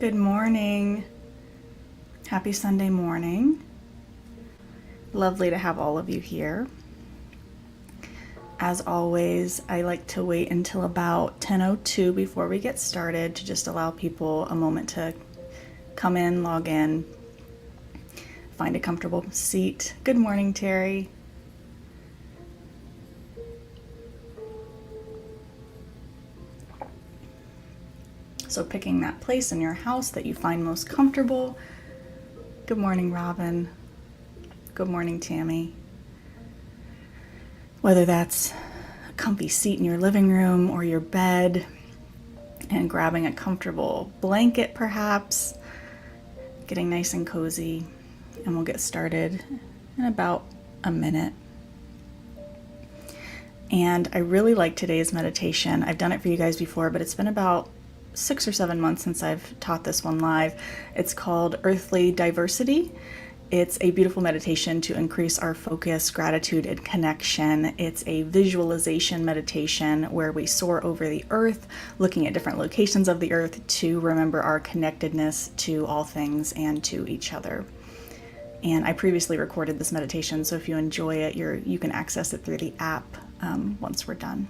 Good morning. Happy Sunday morning. Lovely to have all of you here. As always, I like to wait until about 10:02 before we get started to just allow people a moment to come in, log in, find a comfortable seat. Good morning, Terry. So picking that place in your house that you find most comfortable. Good morning, Robin. Good morning, Tammy. Whether that's a comfy seat in your living room or your bed, and grabbing a comfortable blanket perhaps, getting nice and cozy, and we'll get started in about a minute. And I really like today's meditation. I've done it for you guys before, but it's been about 6 or 7 months since I've taught this one live. It's called Earthly Diversity. It's a beautiful meditation to increase our focus, gratitude, and connection. It's a visualization meditation where we soar over the earth, looking at different locations of the earth to remember our connectedness to all things and to each other. And I previously recorded this meditation, so if you enjoy it, you can access it through the app once we're done.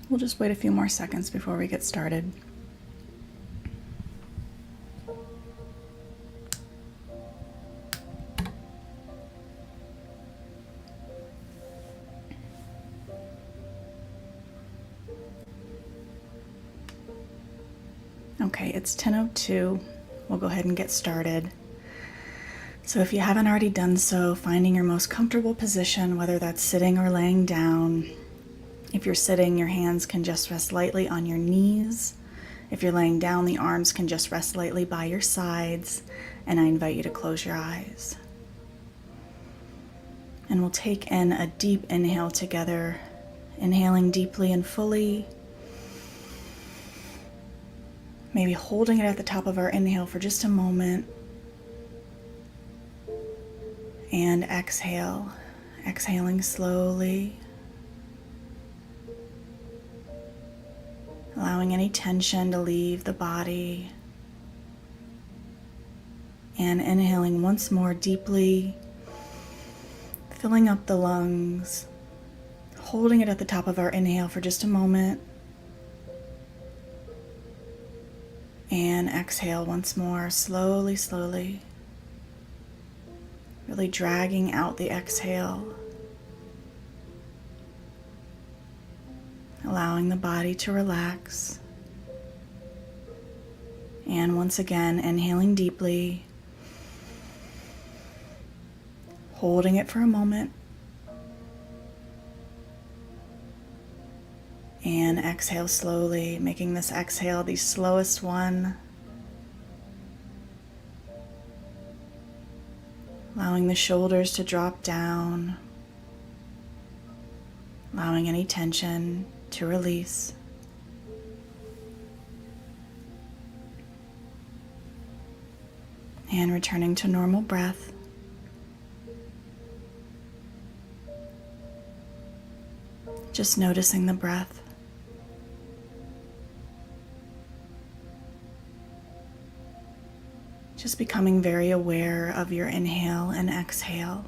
We'll just wait a few more seconds before we get started. Okay, it's 10:02. We'll go ahead and get started. So if you haven't already done so, finding your most comfortable position, whether that's sitting or laying down. If you're sitting, your hands can just rest lightly on your knees. If you're laying down, the arms can just rest lightly by your sides. And I invite you to close your eyes. And we'll take in a deep inhale together, inhaling deeply and fully. Maybe holding it at the top of our inhale for just a moment. And exhale, exhaling slowly. Allowing any tension to leave the body. And inhaling once more deeply, filling up the lungs, holding it at the top of our inhale for just a moment. And exhale once more, slowly, slowly. Really dragging out the exhale. Allowing the body to relax. And once again, inhaling deeply. Holding it for a moment. And exhale slowly, making this exhale the slowest one. Allowing the shoulders to drop down. Allowing any tension to release. And returning to normal breath. Just noticing the breath. Just becoming very aware of your inhale and exhale.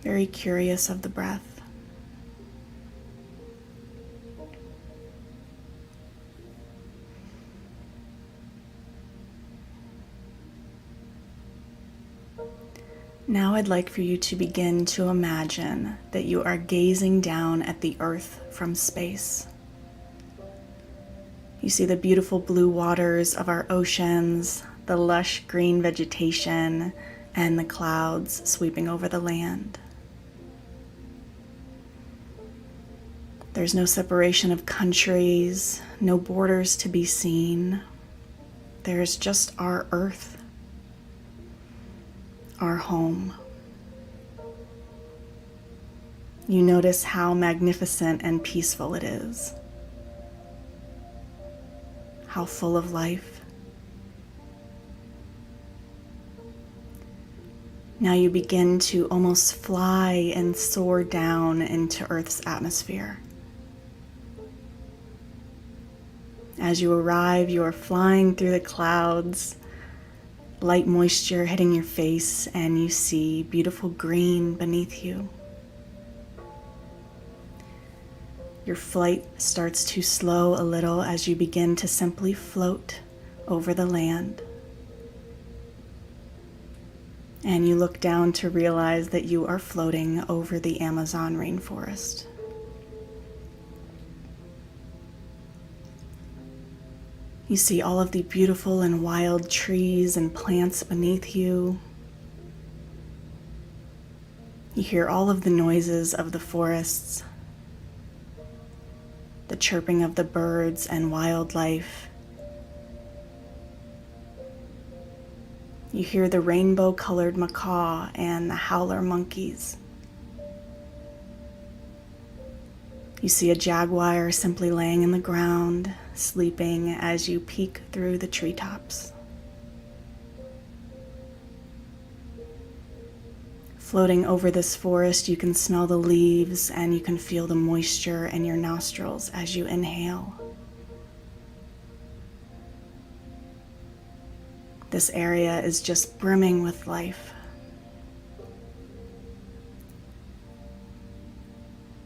Very curious of the breath. Now I'd like for you to begin to imagine that you are gazing down at the earth from space. You see the beautiful blue waters of our oceans, the lush green vegetation, and the clouds sweeping over the land. There's no separation of countries, no borders to be seen. There's just our earth, our home. You notice how magnificent and peaceful it is, how full of life. Now you begin to almost fly and soar down into Earth's atmosphere. As you arrive, you are flying through the clouds, light moisture hitting your face, and you see beautiful green beneath you. Your flight starts to slow a little as you begin to simply float over the land. And you look down to realize that you are floating over the Amazon rainforest. You see all of the beautiful and wild trees and plants beneath you. You hear all of the noises of the forests, the chirping of the birds and wildlife. You hear the rainbow-colored macaw and the howler monkeys. You see a jaguar simply laying in the ground, sleeping as you peek through the treetops. Floating over this forest, you can smell the leaves and you can feel the moisture in your nostrils as you inhale. This area is just brimming with life.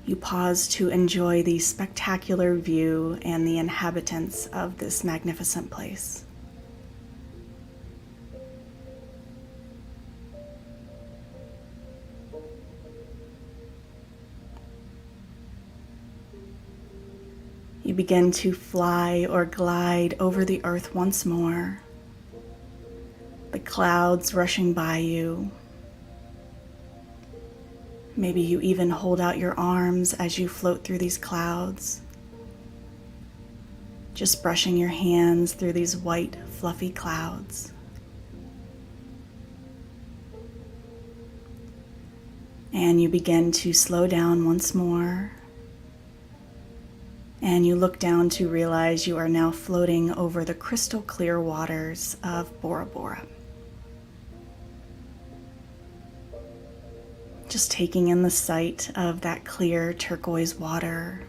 You pause to enjoy the spectacular view and the inhabitants of this magnificent place. You begin to fly or glide over the earth once more, the clouds rushing by you. Maybe you even hold out your arms as you float through these clouds, just brushing your hands through these white, fluffy clouds. And you begin to slow down once more. And you look down to realize you are now floating over the crystal clear waters of Bora Bora. Just taking in the sight of that clear turquoise water.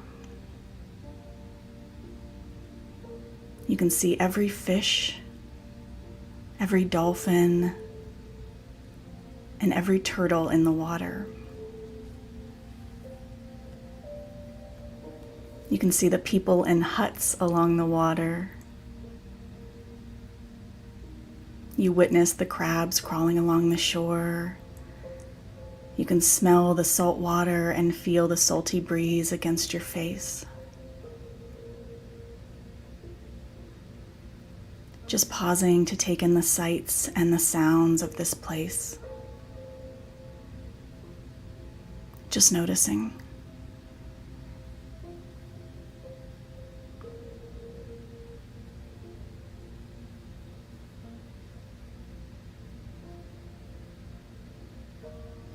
You can see every fish, every dolphin, and every turtle in the water. You can see the people in huts along the water. You witness the crabs crawling along the shore. You can smell the salt water and feel the salty breeze against your face. Just pausing to take in the sights and the sounds of this place. Just noticing.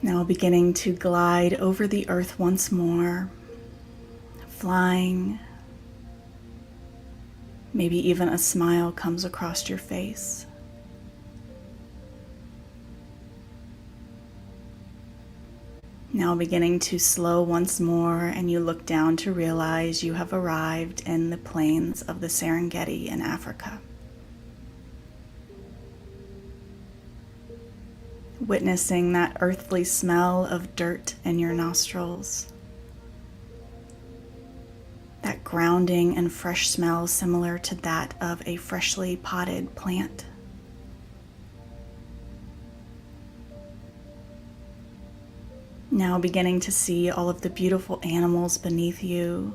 Now beginning to glide over the earth once more, flying. Maybe even a smile comes across your face. Now beginning to slow once more, and you look down to realize you have arrived in the plains of the Serengeti in Africa. Witnessing that earthly smell of dirt in your nostrils. That grounding and fresh smell similar to that of a freshly potted plant. Now beginning to see all of the beautiful animals beneath you.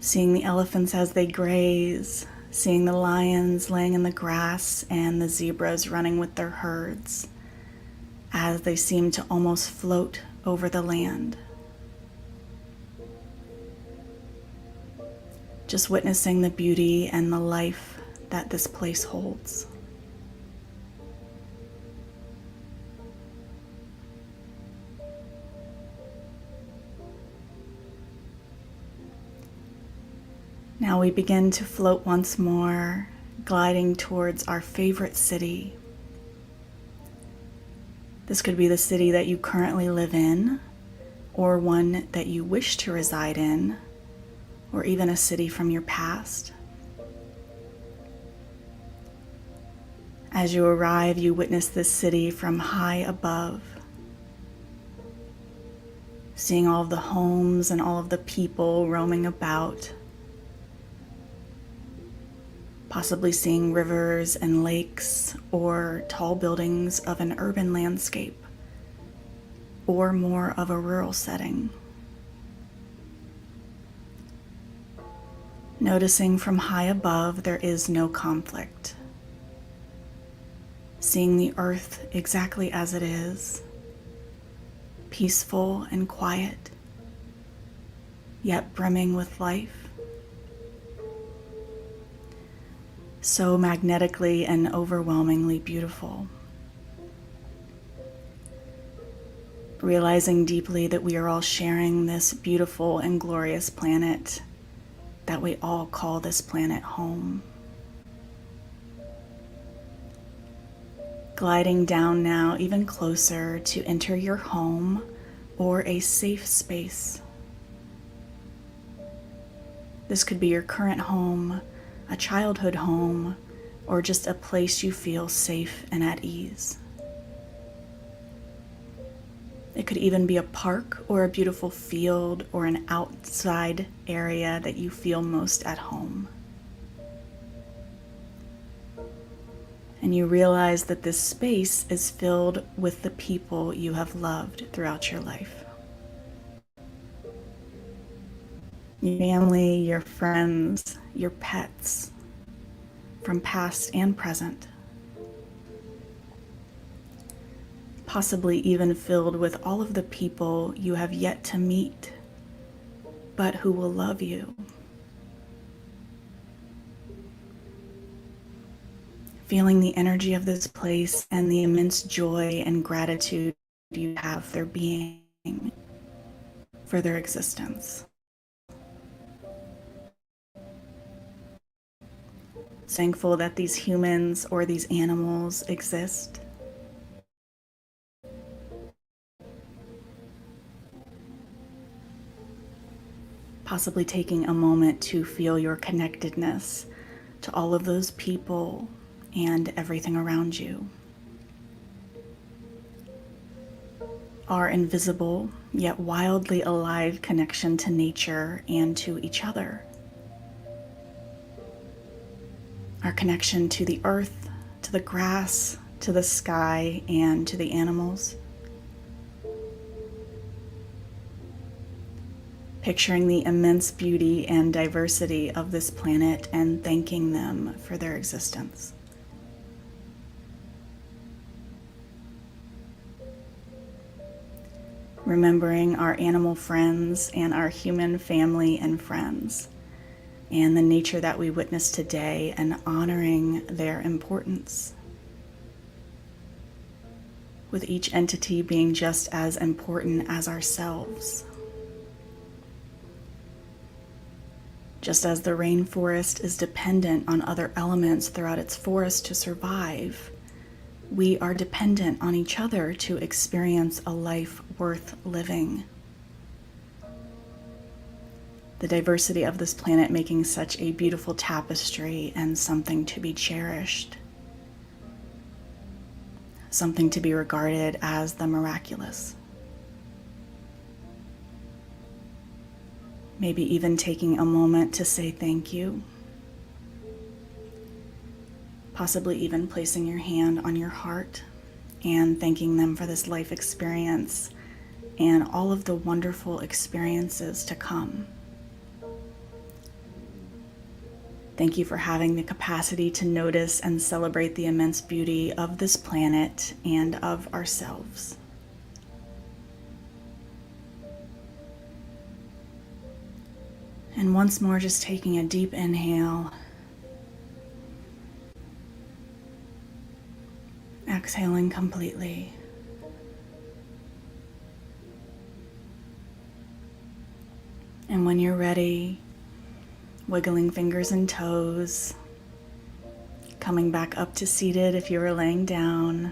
Seeing the elephants as they graze. Seeing the lions laying in the grass and the zebras running with their herds as they seem to almost float over the land. Just witnessing the beauty and the life that this place holds. Now we begin to float once more, gliding towards our favorite city. This could be the city that you currently live in, or one that you wish to reside in, or even a city from your past. As you arrive, you witness this city from high above, seeing all of the homes and all of the people roaming about, possibly seeing rivers and lakes or tall buildings of an urban landscape or more of a rural setting. Noticing from high above there is no conflict. Seeing the earth exactly as it is, peaceful and quiet, yet brimming with life. So magnetically and overwhelmingly beautiful. Realizing deeply that we are all sharing this beautiful and glorious planet, that we all call this planet home. Gliding down now even closer to enter your home or a safe space. This could be your current home, a childhood home, or just a place you feel safe and at ease. It could even be a park or a beautiful field or an outside area that you feel most at home. And you realize that this space is filled with the people you have loved throughout your life. Your family, your friends, your pets, from past and present. Possibly even filled with all of the people you have yet to meet, but who will love you. Feeling the energy of this place and the immense joy and gratitude you have for their being, for their existence. Thankful that these humans or these animals exist. Possibly taking a moment to feel your connectedness to all of those people and everything around you. Our invisible yet wildly alive connection to nature and to each other. Our connection to the earth, to the grass, to the sky, and to the animals. Picturing the immense beauty and diversity of this planet and thanking them for their existence. Remembering our animal friends and our human family and friends, and the nature that we witness today, and honoring their importance. With each entity being just as important as ourselves. Just as the rainforest is dependent on other elements throughout its forest to survive, we are dependent on each other to experience a life worth living. The diversity of this planet making such a beautiful tapestry and something to be cherished. Something to be regarded as the miraculous. Maybe even taking a moment to say thank you. Possibly even placing your hand on your heart and thanking them for this life experience and all of the wonderful experiences to come. Thank you for having the capacity to notice and celebrate the immense beauty of this planet and of ourselves. And once more, just taking a deep inhale. Exhaling completely. And when you're ready, wiggling fingers and toes, coming back up to seated if you were laying down.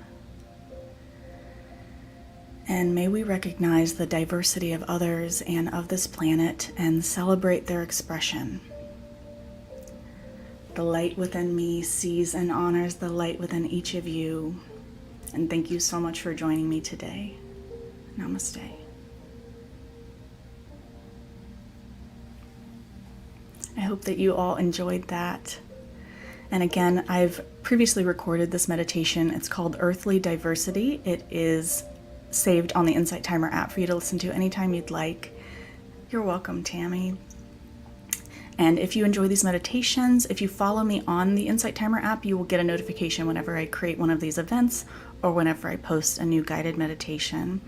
And may we recognize the diversity of others and of this planet and celebrate their expression. The light within me sees and honors the light within each of you. And thank you so much for joining me today. Namaste. I hope that you all enjoyed that. And again, I've previously recorded this meditation. It's called Earthly Diversity. It is saved on the Insight Timer app for you to listen to anytime you'd like. You're welcome, Tammy. And if you enjoy these meditations, if you follow me on the Insight Timer app, you will get a notification whenever I create one of these events or whenever I post a new guided meditation.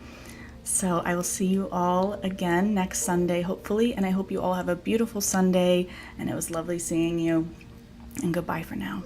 So I will see you all again next Sunday, hopefully, and I hope you all have a beautiful Sunday, and it was lovely seeing you, and goodbye for now.